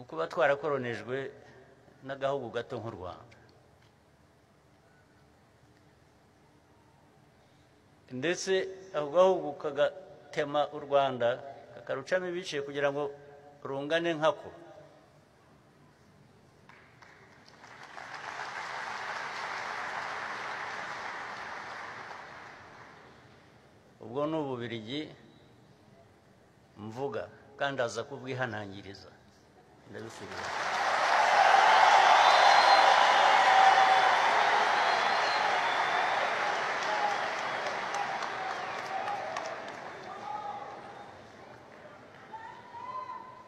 ukuba twarakoronejwe n'agahugu gato nk'u Rwanda, ndetse ako gahugu kagatema u Rwanda kakarucamo ibice kugira ngo rungane nkako. Ubwo ni Ububiligi mvuga, kandi aza kubwihanangiriza. Ndabisubiza.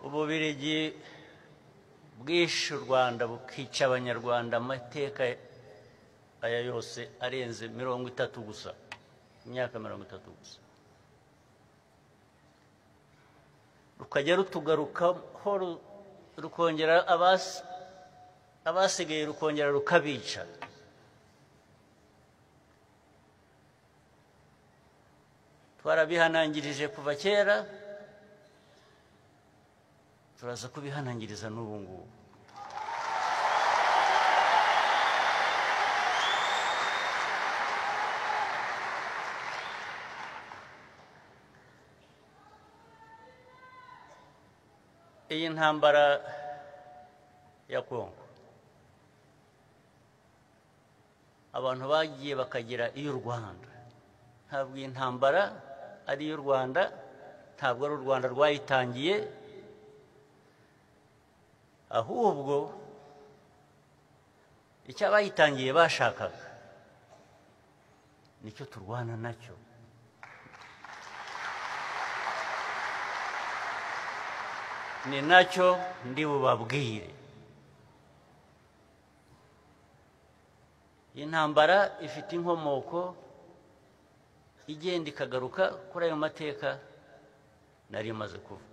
Ububiligi bwishe u Rwanda bukica Abanyarwanda amateka aya yose arenze 30 gusa, imyaka 30 gusa, rukajya rutugarukaho rukongera abasigaye rukongera rukabica. Twarabihanangirije kuva kera, turaza kubihanangiriza n'ubu ngubu. Iyi ntambara ya Kongo, abantu bagiye bakagira iy'u Rwanda. Ntabwo iyi ntambara ari iy'u Rwanda, ntabwo ari u Rwanda rwayitangiye, ahubwo icyo abayitangiye bashakaga nicyo turwana nacyo. Ni nacyo ndi bubabwire. Intambara ifite inkomoko igenda ikagaruka kuri ayo mateka nari maze kuvuga.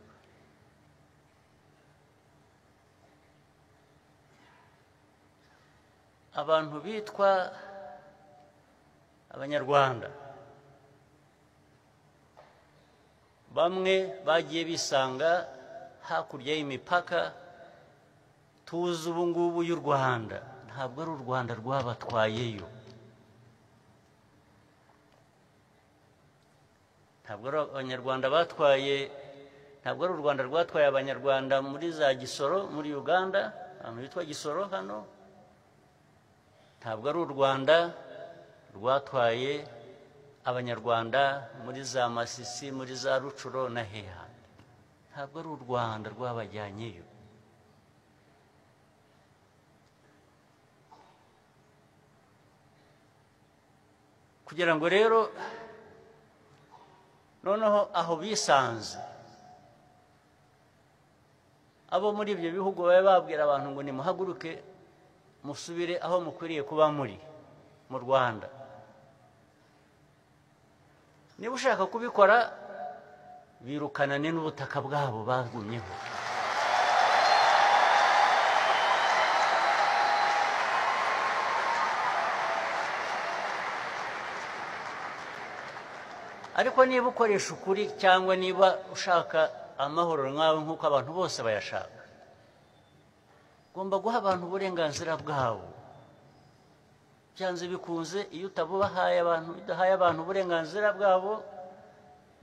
Abantu bitwa Abanyarwanda bamwe bagiye bisanga hakurya y'imipaka tuzi ubu ngubu y'u Rwanda. Ntabwo ari u Rwanda rwabatwayeyo, ntabwo ari Abanyarwanda batwaye, ntabwo ari u Rwanda rwatwaye Abanyarwanda muri za Gisoro muri Uganda, ahantu bitwa Gisoro hano. Ntabwo ari u Rwanda rwatwaye Abanyarwanda muri za Masisi, muri za Rucuro na heha. Ntabwo ari u Rwanda rwabajyanyeyo. Kugira ngo rero noneho aho bisanze, abo muri ibyo bihugu babe babwira abantu ngo nimuhaguruke musubire aho mukwiriye kuba muri mu Rwanda. Niba ushaka kubikora, birukanane n'ubutaka bwabo bagumyeho. Ariko niba ukoresha ukuri cyangwa niba ushaka amahoro nkawe nk'uko abantu bose bayashaka, ugomba guha abantu uburenganzira bwabo. Byanze bikunze, iyo utabubahaye abantu, udahaye abantu uburenganzira bwabo,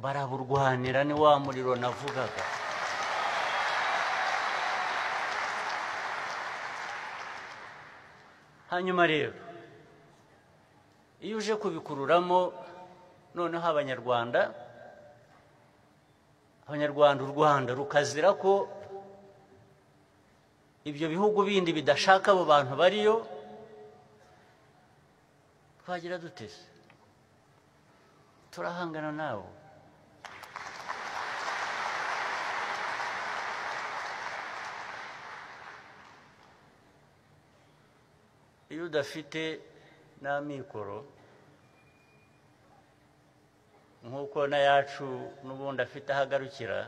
baraburwanira. Ni wa muriro navugaga. Hanyuma rero iyo uje kubikururamo noneho Abanyarwanda, u Rwanda rukazira ko ibyo bihugu bindi bidashaka abo bantu bariyo, twagira dutese? Turahangana nabo. Iyo udafite n'amikoro nk'uko na yacu n'ubundi afite ahagarukira,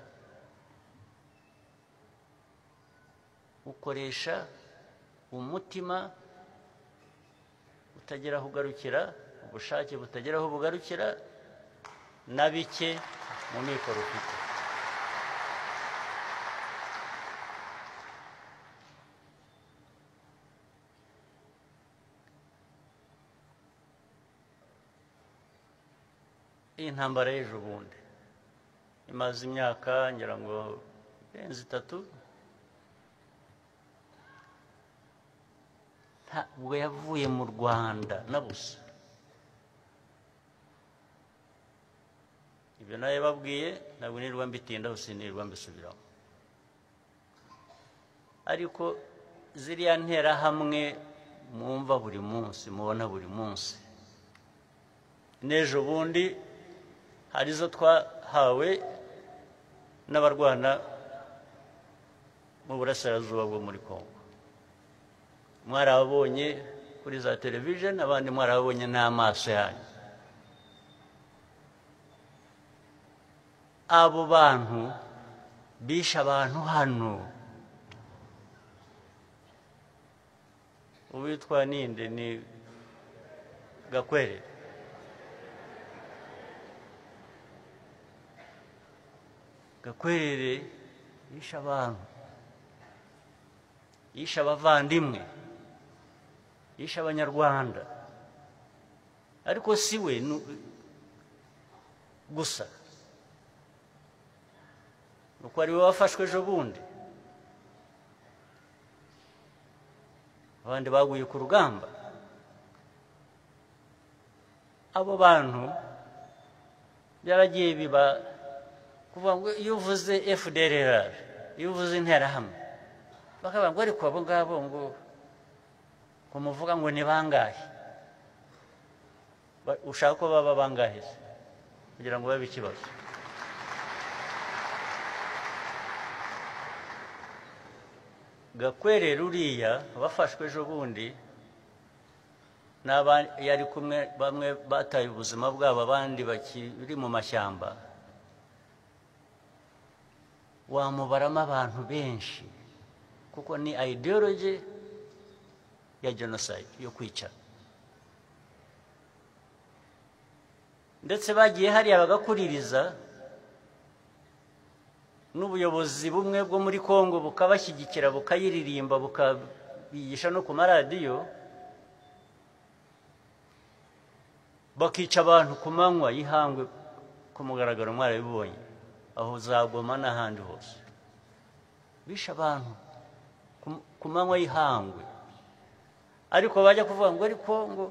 ukoresha umutima utagera aho ugarukira, ubushake butagera aho bugarukira, na bike mu mikoro ufite. intambara y'ejo bundi imaze imyaka ngira ngo irenze 3 ntabwo yavuye mu Rwanda na busa. Ibyo naye babwiye ntabwo nirwa mbitindaho, sinirwa mbisubiramo, ariko ziriya ntera hamwe mwumva buri munsi, mubona buri munsi, n'ejo bundi hari zo twahawe n'abarwana mu burasirazuba bwo muri Kongo. Mwarabonye kuri za television, abandi mwarabonye n'amaso yanyu. Abo bantu bishe abantu hano. Uwitwa ninde? Ni Gakwere. Gakwere yishe abantu, yishe abavandimwe, yishe abanyarwanda, ariko si we gusa, nuko ari we wafashwe ejo bundi. Abandi baguye ku rugamba. Abo bantu byaragiye biba kuvuga ngo iyo uvuze FDLR, iyo uvuze interahamwe, bakavuga ngo ariko abo ngabo ngo kumuvuga ngo ni bangahe? Ushaka ko baba bangahe kugira ngo babe ikibazo? Gakwere ruriya bafashwe ejo bundi yari kumwe, bamwe bataye ubuzima bwabo, abandi bakiri mu mashyamba. Wamubaramo abantu benshi, kuko ni ideology ya genocide, yo kwica. Ndetse bagiye hariya bagakuririza, n'ubuyobozi bumwe bwo muri Kongo bukabashyigikira, bukayiririmba, bukabigisha no ku maradiyo, bakica abantu ku manywa y'ihangwe, ku mugaragaro mwarabibonye, aho zagoma n'ahandi hose. Bisha abantu ku manywa y'ihangwe, ariko bajya kuvuga ngo ariko ngo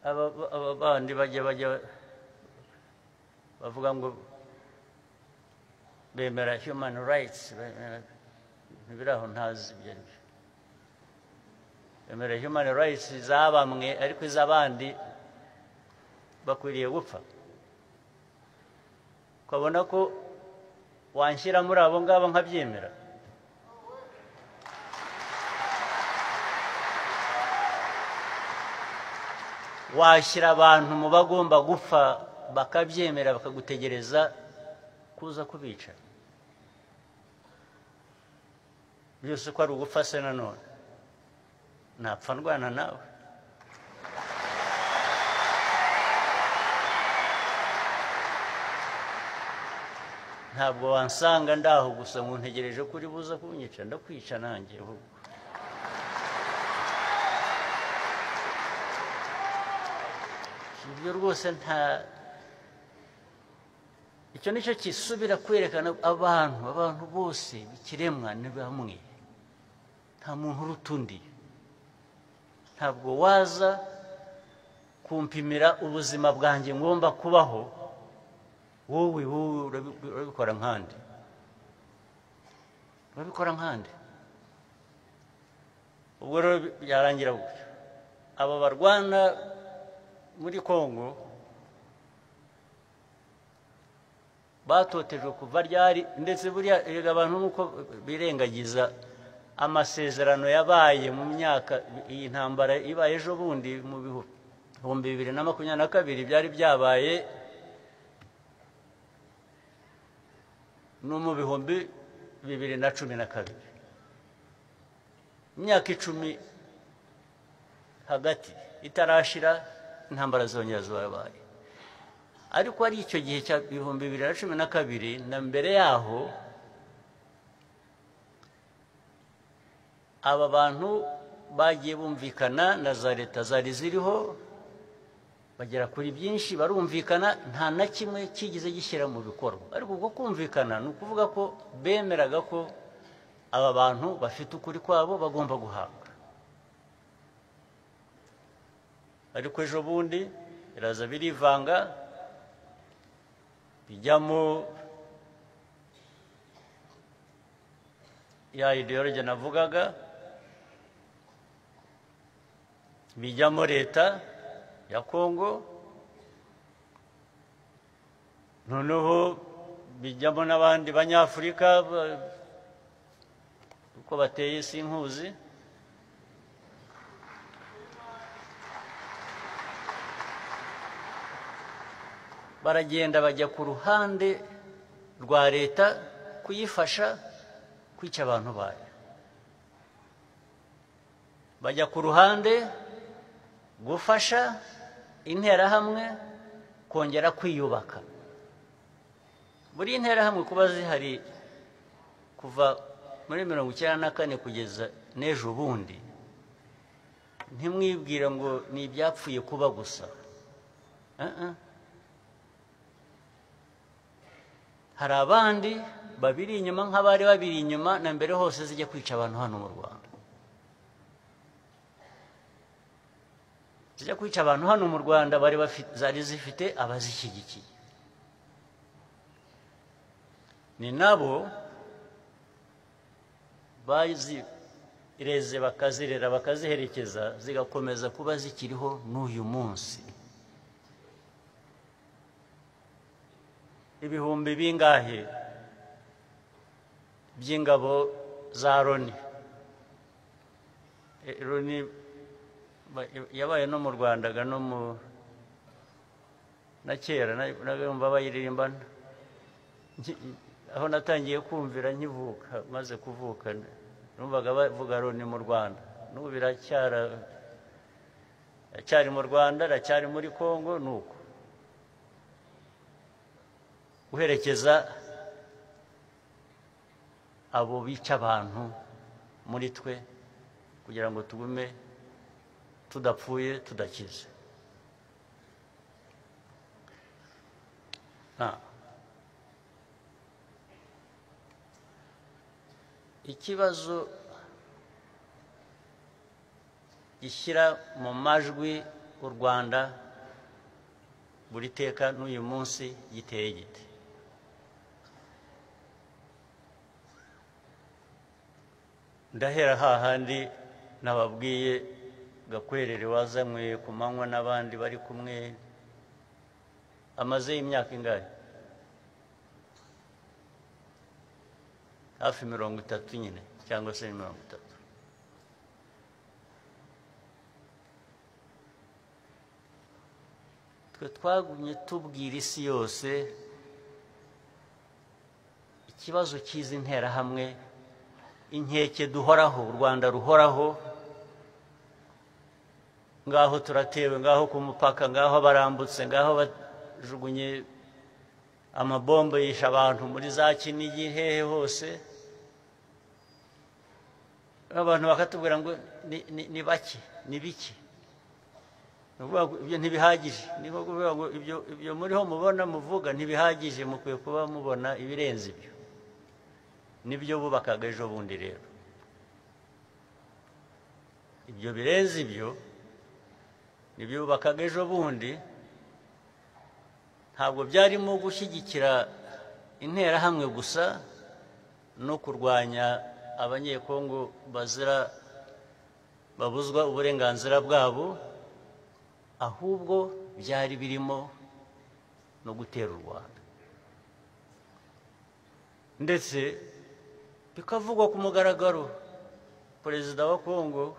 aba bandi bajya bavuga ngo bemera human rights. Ntibiraho ntazi ibyo aribyo. Bemera human rights za bamwe, ariko iz'abandi bakwiriye gupfa. Ukabona ko wanshyira muri abo ngabo nkabyemera? Washyira abantu mu bagomba gupfa bakabyemera, bakagutegereza kuza kubica? Byose ko ari ugupfa se nanone? Napfa ndwana nawe? Ntabwo wansanga ndaho gusa ngo ntegereje kuri buza kunyica. Ndakwica nanjye ahubwo. Ibyo rwose icyo nicyo kisubira kwerekana abantu bose bikiremwa ni bamwe, nta muntu uruta undi. Ntabwo waza kumpimira ubuzima bwanjye ngomba kubaho, wowe urabikora nkande, ubwo rero byarangira gutyo. Aba barwana muri Kongo batotejwe kuva ryari, ndetse buriya abantu nuko birengagiza amasezerano yabaye mu myaka, iyi ntambara ibaye ejo bundi mu 2022 byari byabaye no mu 2012. Imyaka 10 hagati itarashira intambara zongera zabaye. Ariko ari icyo gihe cya 2012 na mbere yaho, aba bantu bagiye bumvikana na za leta zari ziriho bagera kuri byinshi barumvikana nta na kimwe kigeze gishyira mu bikorwa ariko ubwo kumvikana ni ukuvuga ko bemeraga ko aba bantu bafite ukuri kwabo bagomba guhabwa ariko ejo bundi biraza birivanga bijyamo ya ideology navugaga bijyamo leta ya Kongo noneho bijyamo n'abandi banyafurika uko bateye sinkuzi baragenda bajya ku ruhande rwa leta kuyifasha kwica abantu bayo bajya ku ruhande gufasha interahamwe kongera kwiyubaka buri interahamwe kuba zihari kuva muri 1994 kugeza n'ejo bundi ntimwibwira ngo ni ibyapfuye kuba gusa hari abandi babiri inyuma nk'abari babiri inyuma na mbere hose zijya kwica abantu hano mu Rwanda zijya kwica abantu hano mu Rwanda zari zifite abazishyigikiye ni nabo bazireze bakazirera bakaziherekeza zigakomeza kuba zikiriho n'uyu munsi ibihumbi bingahe by'ingabo za Loni yabaye no mu Rwanda no mu na kera nabumva bayiririmba aho natangiye kumvira nkivuka maze kuvuka numvaga bavuga Loni mu Rwanda n'ubu biracyari mu Rwanda racyari muri Kongo nuko guherekeza abo bica abantu muri twe kugira ngo tugume tudapfuye tudakize ikibazo gishyira mu majwi u Rwanda buri teka n'uyu munsi giteye gite ndahera hahandi nababwiye Gakwerere wazanywe ku manywa n'abandi bari kumwe amaze imyaka ingahe hafi 30 nyine cyangwa se 30 twe twagumye tubwira isi yose ikibazo cy'izi nterahamwe inkeke duhoraho u Rwanda ruhoraho ngaho turatewe ngaho ku mupaka ngaho barambutse ngaho bajugunye amabombe yisha abantu muri za Kinigi hehe hose abantu bakatubwira ngo ni baki ni biki ibyo ntibihagije niho kuvuga ngo ibyo muriho mubona muvuga ntibihagije mukwiye kuba mubona ibirenze ibyo nibyo bubakaga ejo bundi rero ibyo birenze ibyo nibyo bubakaga ejo bundi ntabwo byarimo gushyigikira interahamwe gusa no kurwanya abanyekongo babuzwa uburenganzira bwabo ahubwo byari birimo no gutera u Rwanda ndetse bikavugwa ku mugaragaro perezida wa Kongo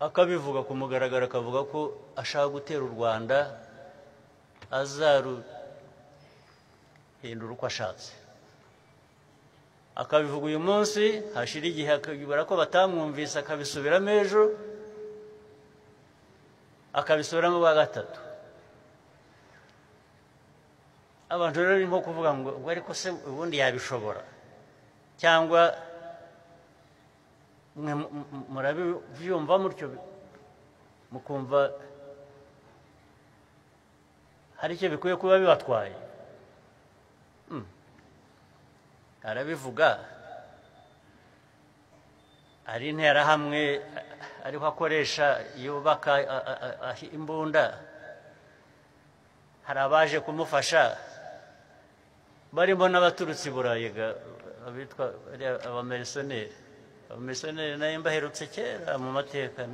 akabivuga ku mugaragaro akavuga ko ashaka gutera u Rwanda azaruhindura uko ashatse akabivuga uyu munsi hashira igihe akabibara ko batamwumvise akabisubiramo ejo akabisubiramo bwa gatatu abantu rero nko kuvuga ngo ariko se ubundi yabishobora cyangwa murabyumva mutyo mukumva hari icyo bikwiye kuba bibatwaye. Arabivuga ari interahamwe ariho akoresha yubaka imbunda, hari abaje kumufasha barimo n'abaturutse i Burayi abitwa abamilisiyoneri. Abamilisiyoneri nayo mbaherutse kera mu mateka.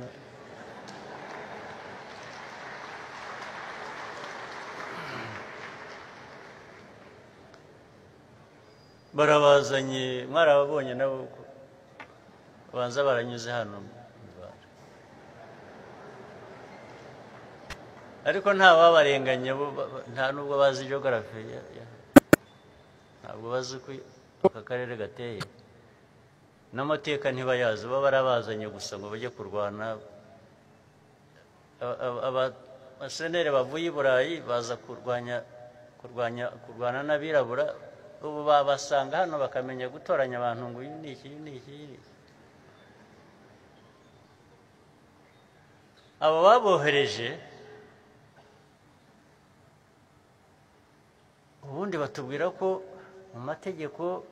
Barabazanye, mwarababonye nabo banza baranyuze hano mu Rwanda, ariko nta wabarenganya, nta nubwo bazi geography, ntabwo bazi ko aka karere gateye, n'amateka ntibayazi, baba barabazanye gusa ngo bajye kurwana. Abasenere bavuye i Burayi baza kurwana n'abirabura, ubu babasanga hano bakamenya gutoranya abantu ngo uyu ni iki, uyu ni iki. Abo babohereje ubundi batubwira ko mu mategeko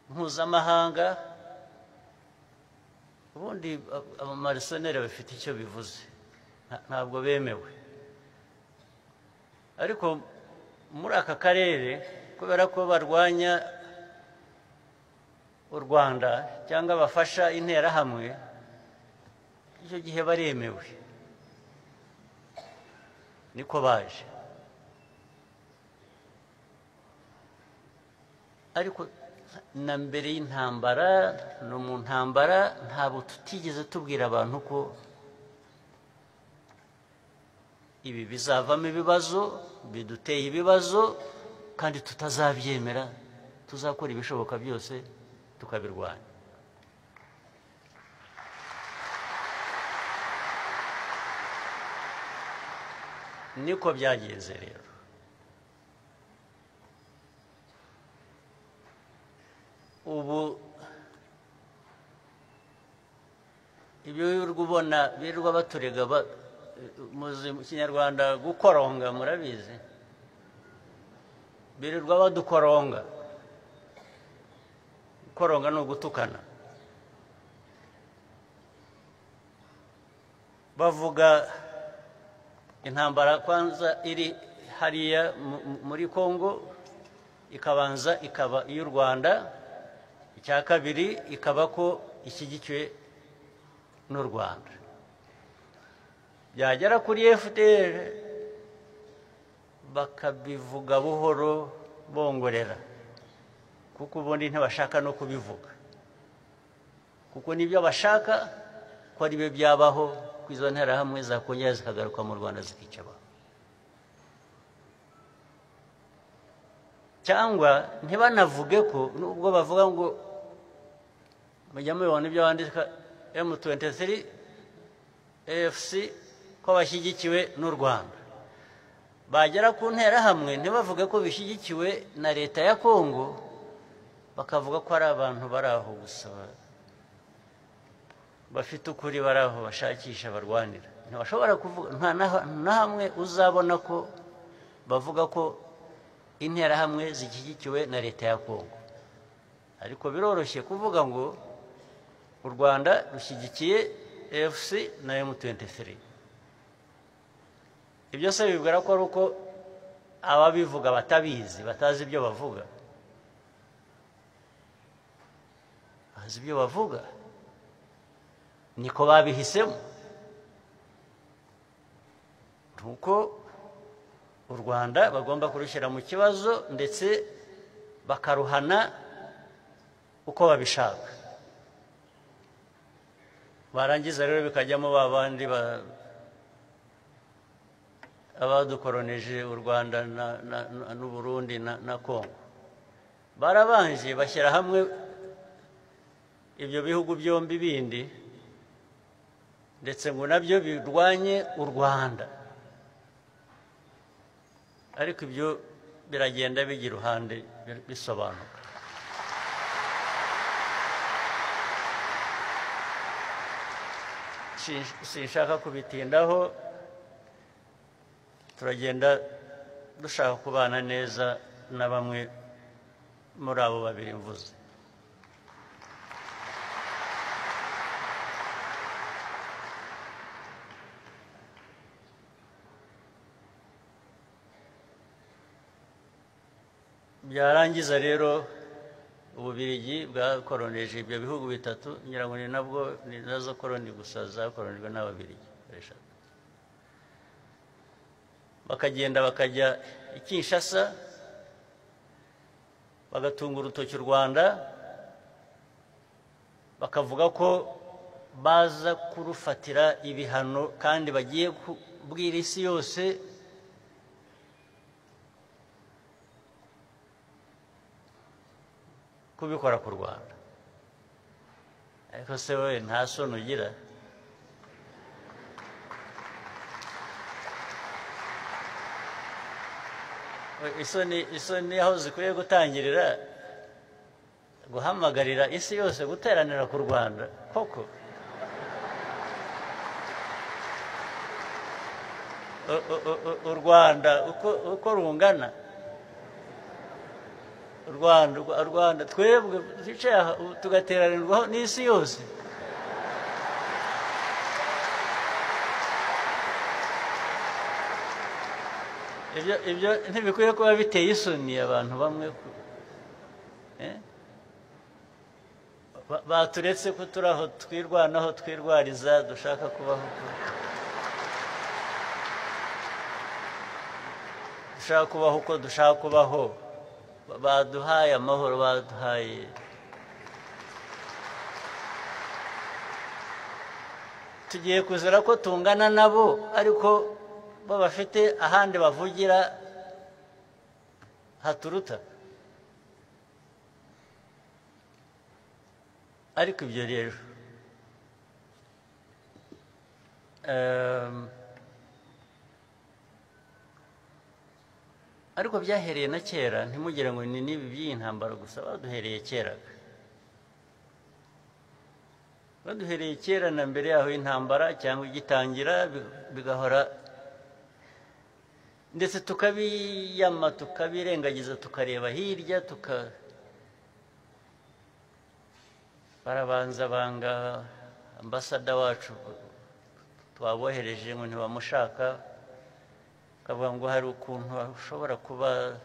mpuzamahanga ubundi abamarisioneri bafite icyo bivuze, ntabwo bemewe. Ariko muri aka karere kubera ko barwanya u Rwanda cyangwa bafasha interahamwe, icyo gihe baremewe, niko baje. Ariko na mbere y'intambara no mu ntambara ntabwo tutigeze tubwira abantu ko ibi bizavamo ibibazo, biduteye ibibazo, kandi tutazabyemera, tuzakora ibishoboka byose tukabirwanya. Niko byagenze rero. Ubu ibyo ubona birirwa baturega muzi mu Kinyarwanda gukoronga, murabizi, birirwa badukoronga. Gukoronga ni ugutukana. Bavuga intambara kwanza iri hariya muri Kongo, ikabanza ikaba iy'u Rwanda, icya kabiri ikaba ko ishyigikiwe n'u Rwanda. Byagera kuri FDR bakabivuga buhoro bongorera, kuko ubundi ntibashaka no kubivuga, kuko nibyo bashaka ko ari byo byabaho, ko izo nterahamwe zakongera zikagaruka mu Rwanda zikica abantu. Cyangwa ntibanavuge ko nubwo bavuga ngo mujya mubibona ibyo bandika M23 AFC ko bashyigikiwe n'u Rwanda, bagera ku nterahamwe ntibavuge ko bishyigikiwe na leta ya Kongo, bakavuga ko ari abantu bari aho gusa bafite ukuri, bari aho bashakisha barwanira. Ntibashobora kuvuga, nta na hamwe uzabona ko bavuga ko interahamwe zishyigikiwe na leta ya Kongo. Ariko biroroshye kuvuga ngo u Rwanda rushyigikiye AFC na M23. Ibyo se bibwira ko ari uko ababivuga batabizi, batazi ibyo bavuga. Bazi ibyo bavuga, niko babihisemo. Nuko u Rwanda bagomba kurushyira mu kibazo ndetse bakaruhana uko babishaka. Barangiza rero bikajyamo babandi abadukoroneje u Rwanda n'u Burundi na Kongo. Barabanje bashyira hamwe ibyo bihugu byombi bindi, ndetse ngo nabyo birwanye u Rwanda. Ariko ibyo biragenda bigira uruhande bisobanuka. sinshaka kubitindaho turagenda dushaka kubana neza na bamwe muri abo babiri mvuze. Byarangiza rero Ububiligi bwakoroneje ibyo bihugu bitatu, ngira ngo ni nabwo ni nazo koloni gusa zakoronijwe n'Ababiligi eshatu. Bakagenda bakajya i Kinshasa bagatunga urutoki u Rwanda, bakavuga ko baza kurufatira ibihano kandi bagiye kubwira isi yose kubikora ku Rwanda. Ariko se wowe nta soni ugira? Isoni aho zikwiye gutangirira guhamagarira isi yose guteranira ku Rwanda koko? U Rwanda uko rungana, u Rwanda twebwe twicaye aha tugateranirwaho n'isi yose. Ibyo ntibikwiye kuba biteye isoni abantu bamwe baturetse ko turi aho twirwanaho twirwariza dushaka kubaho, dushaka kubaho uko dushaka kubaho. Baduhaye amahoro, baduhaye tugiye kuzira ko tungana nabo, ariko bo bafite ahandi bavugira haturuta. Ariko ibyo rero ariko byahereye na kera, ntimugire ngo ni n'ibi by'iyi ntambara gusa. Baduhereye kera, baduhereye kera na mbere yaho y'intambara cyangwa igitangira bigahora, ndetse tukabiyama tukabirengagiza tukareba hirya barabanza banga ambasada wacu twabohereje ngo ntibamushaka, kavuga ngo hari ukuntu ashobora kuba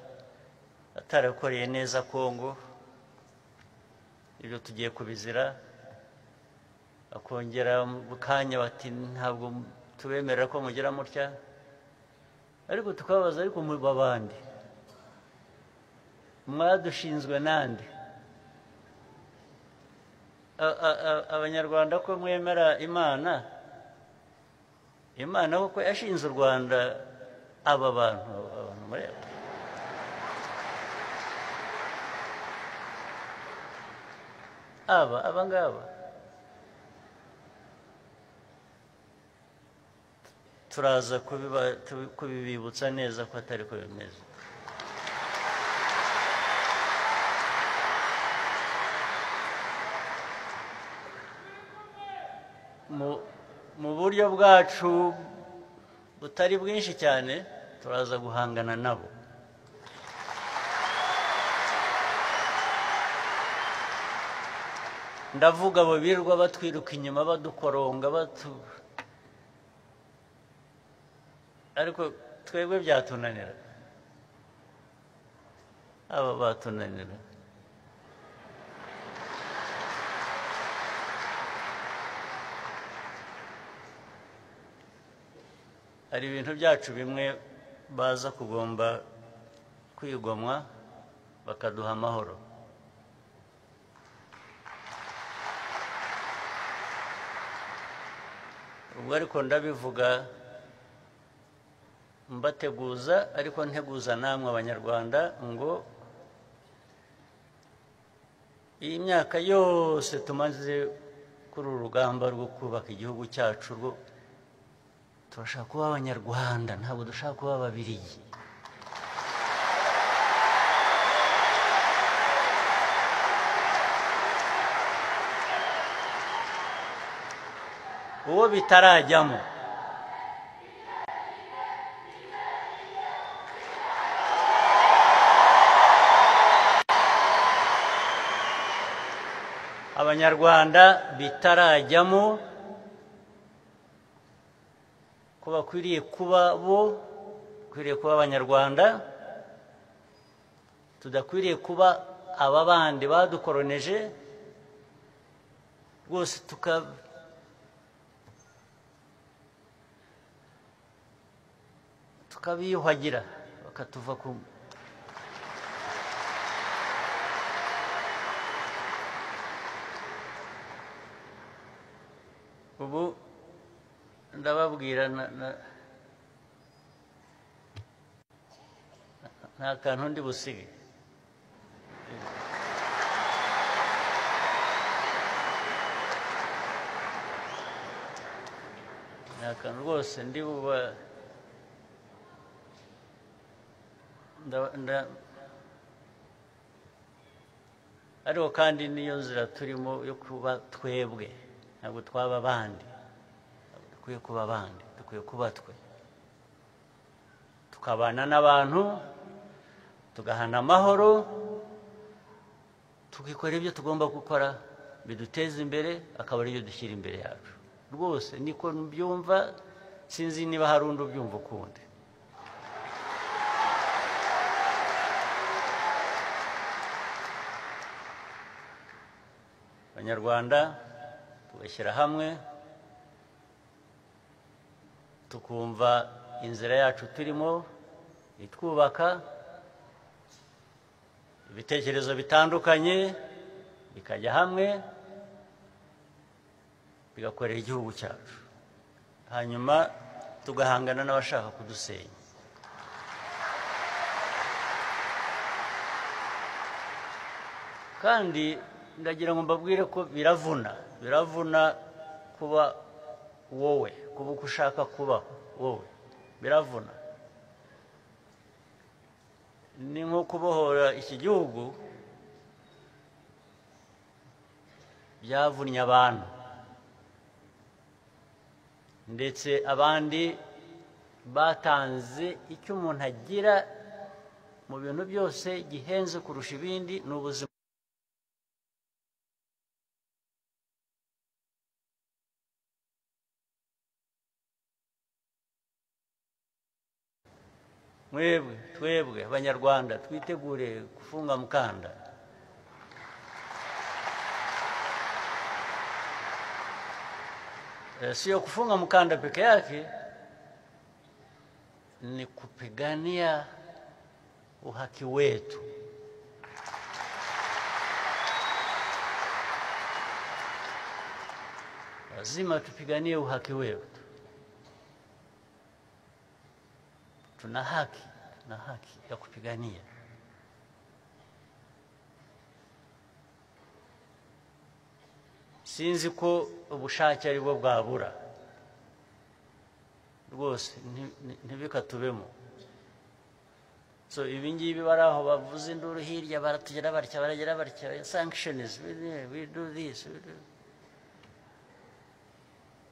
atarakoreye neza Kongo, ibyo tugiye kubizira. Akongera mu kanya bati ntabwo tubemerera ko mugira mutya, ariko tukababaza ariko mu babandi mwadushinzwe nande? Abanyarwanda ko mwemera Imana, Imana kuko yashinze u Rwanda, aba bantu mureba aba ngaba turaza kubibibutsa neza ko atari ko bimeze. Mu buryo bwacu butari bwinshi cyane turaza guhangana nabo. Ndavuga abo birirwa batwiruka inyuma badukoronga ariko twebwe byatunanira, aba batunanira. Hari ibintu byacu bimwe baza kugomba kwigomwa bakaduha amahoro. Ubwo ariko ndabivuga mbateguza, ariko nteguza namwe Abanyarwanda ngo iyi myaka yose tumaze kuri uru rugamba rwo kubaka igihugu cyacu, turashaka kuba Abanyarwanda, ntabwo dushaka kuba Ababiligi. uwo bitarajyamo abanyarwanda bitarajyamo ko bakwiriye kuba bo bakwiriye kuba abanyarwanda tudakwiriye kuba aba bandi badukoroneje rwose tukabiyuhagira bakatuva ku ubu ndababwira nta kantu ndi busige nta kantu rwose ndi buba ariko kandi niyo nzira turimo yo kuba twebwe ntabwo twaba abandi dukwiye kuba abandi dukwiye kuba twe tukabana n'abantu tugahana amahoro tukikora ibyo tugomba gukora biduteza imbere akaba ariyo dushyira imbere yacu rwose niko mbyumva sinzi niba hari undi ubyumva ukundi abanyarwanda tugashyira hamwe tukumva inzira yacu turimo itwubaka ibitekerezo bitandukanye bikajya hamwe bigakorera igihugu cyacu hanyuma tugahangana n'abashaka kudusenya kandi ndagira ngo mbabwire ko biravuna kuba wowe kuba uko ushaka kuba wowe biravuna ni nko kubohora iki gihugu byavunnye abantu ndetse abandi batanze icyo umuntu agira mu bintu byose gihenze kurusha ibindi ni ubuzima twebwe abanyarwanda twitegure gufunga mukanda sio kufunga mkanda peke yake ni kupigania uhaki wetu lazima tupiganie uhaki wetu tuna haki ya kupigania sinzi ko ubushake ari bwo bwabura rwose ntibikatubemo so ibingibi baraho bavuze induru hirya baratugera barya baragera barya sanctions we do this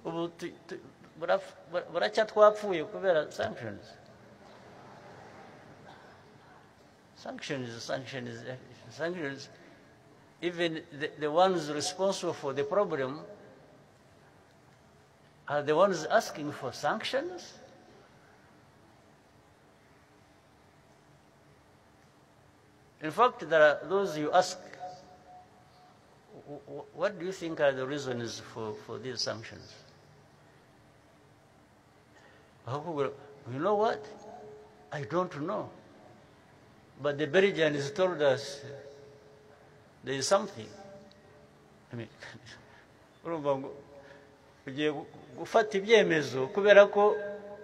ubu buracya twapfuye kubera sanctions even the ones responsible for the problem are the ones asking for sanctions. In fact, there are those you ask, what do you think are the reasons for these sanctions? You know what? I don't know. But the Belgians told us there is something. I mean, ugiye gufata ibyemezo kubera ko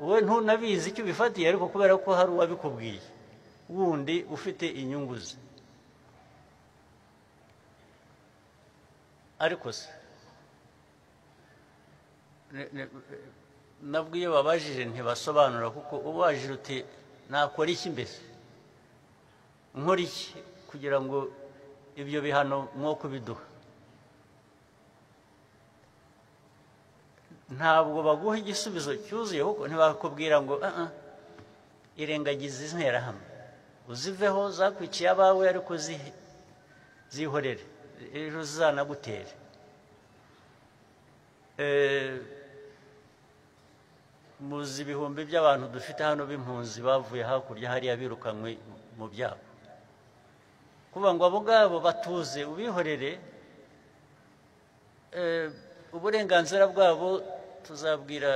wowe ntunabizi icyo bifatiye ariko kubera ko hari uwabikubwiye wundi ufite inyungu ze ariko se nabwiye babajije ntibasobanura kuko ubajije uti nakora iki mbese nkora iki kugira ngo ibyo bihano mwo kubiduha ntabwo baguha igisubizo cyuzuye kuko ntibakubwira ngo irengagiza interahamwe uziveho zakwiciye abawe ariko zihorere ejo zizanagutere. Muzi ibihumbi by'abantu dufite hano b'impunzi bavuye hakurya hariya birukanywe mu byabo, kuvuga ngo abo ngabo batuze ubihorere, uburenganzira bwabo tuzabwira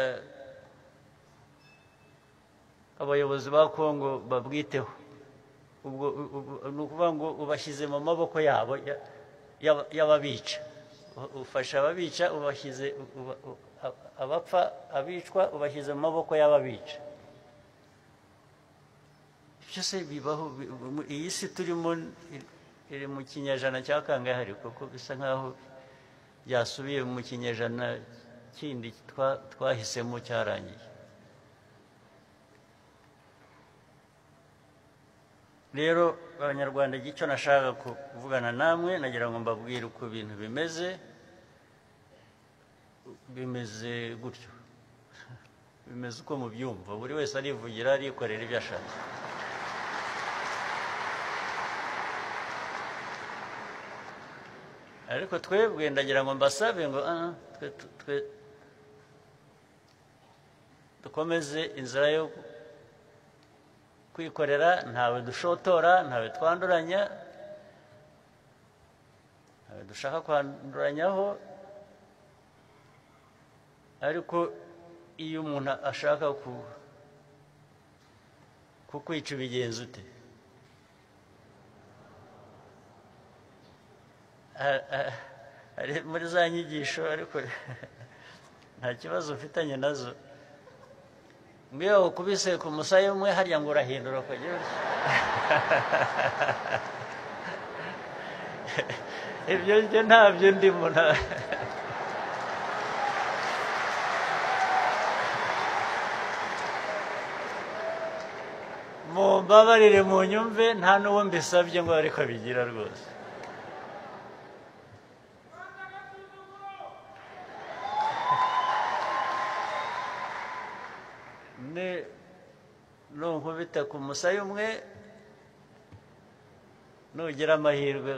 abayobozi ba Kongo babwiteho. Ubwo ni ukuvuga ngo ubashyize mu maboko yabo y'ababica, ufasha ababica, ubashyize abapfa abicwa ubashyize mu maboko y'ababica. Byose bibaho. Iyi si turimo iri mu kinyejana cya kangahe, kuko bisa nkaho byasubiye mu kinyejana kindi twahisemo cyarangiye. Rero abanyarwanda, icyo nashaka kuvugana namwe, nagira ngo mbabwire uko ibintu bimeze gutyo, bimeze uko mubyumva, buri wese arivugira arikorera ibyo ashaka. Ariko twebwe ndagira ngo mbasabe ngo twe dukomeze inzira yo kwikorera, ntawe dushotora, ntawe twanduranya, ntawe dushaka kwanduranyaho. Ariko iyo umuntu ashaka kukwica ubigenza ute? Muri za nyigisho, ariko nta kibazo ufitanye nazo. Mbiyo ukubise ku musaya umwe harya ngo urahindura ukagira ibyo ntabyo ndimo. Mumbabarire mu nyumve, nta n'uwo mbisabye ngo ariko bigira rwose. Nunkubita ku musaya umwe, nugira amahirwe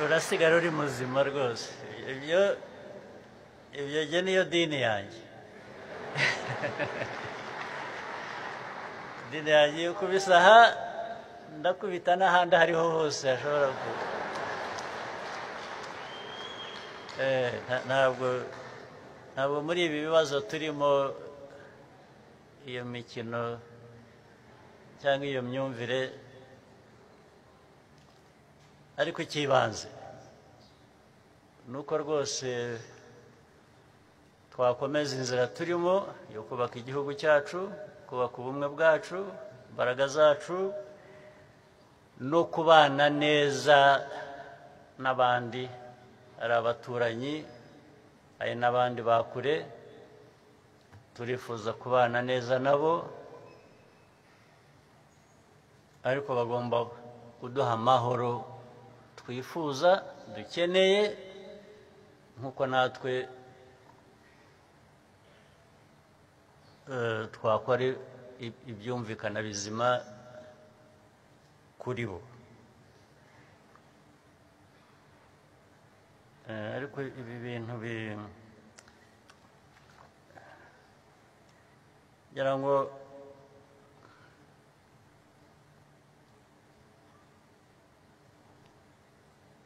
urasigara uri muzima rwose. Ibyo jye niyo dini yanjye. Dini yanjye yo kubisa aha ndakubita n'ahandi hariho hose hashobora kuba. Ntabwo muri ibi bibazo turimo, iyo mikino cyangwa iyo myumvire, ariko ikibanze ni uko rwose twakomeza inzira turimo yo kubaka igihugu cyacu, kubaka ubumwe bwacu, imbaraga zacu, no kubana neza n'abandi, ari abaturanyi, hari n'abandi bakure, turifuza kubana neza nabo, ariko bagomba kuduha amahoro twifuza, dukeneye, nk'uko natwe twakora ibyumvikana bizima kuri bo. Ariko ibi bintu ngira ngo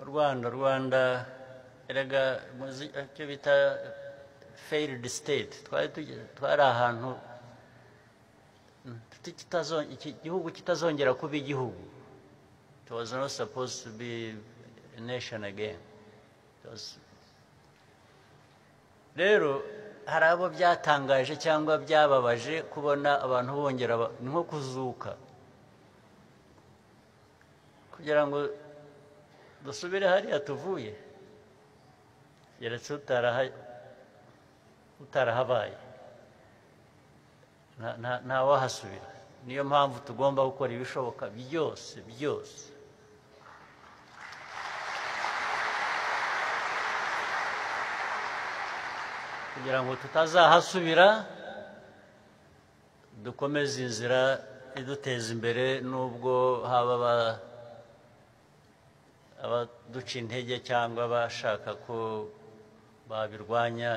Rwanda erega icyo bita failed state, twari ahantu igihugu kitazongera kuba igihugu. It was not supposed to be a nation again. Rero hari abo byatangaje cyangwa byababaje kubona abantu bongera, ni nko kuzuka, kugira ngo dusubire hariya tuvuye, yeretse utarahabaye nta wahasubira. Niyo mpamvu tugomba gukora ibishoboka byose kugira ngo tutazahasubira dukomeze inzira iduteza imbere nubwo haba abaduca intege cyangwa abashaka ko babirwanya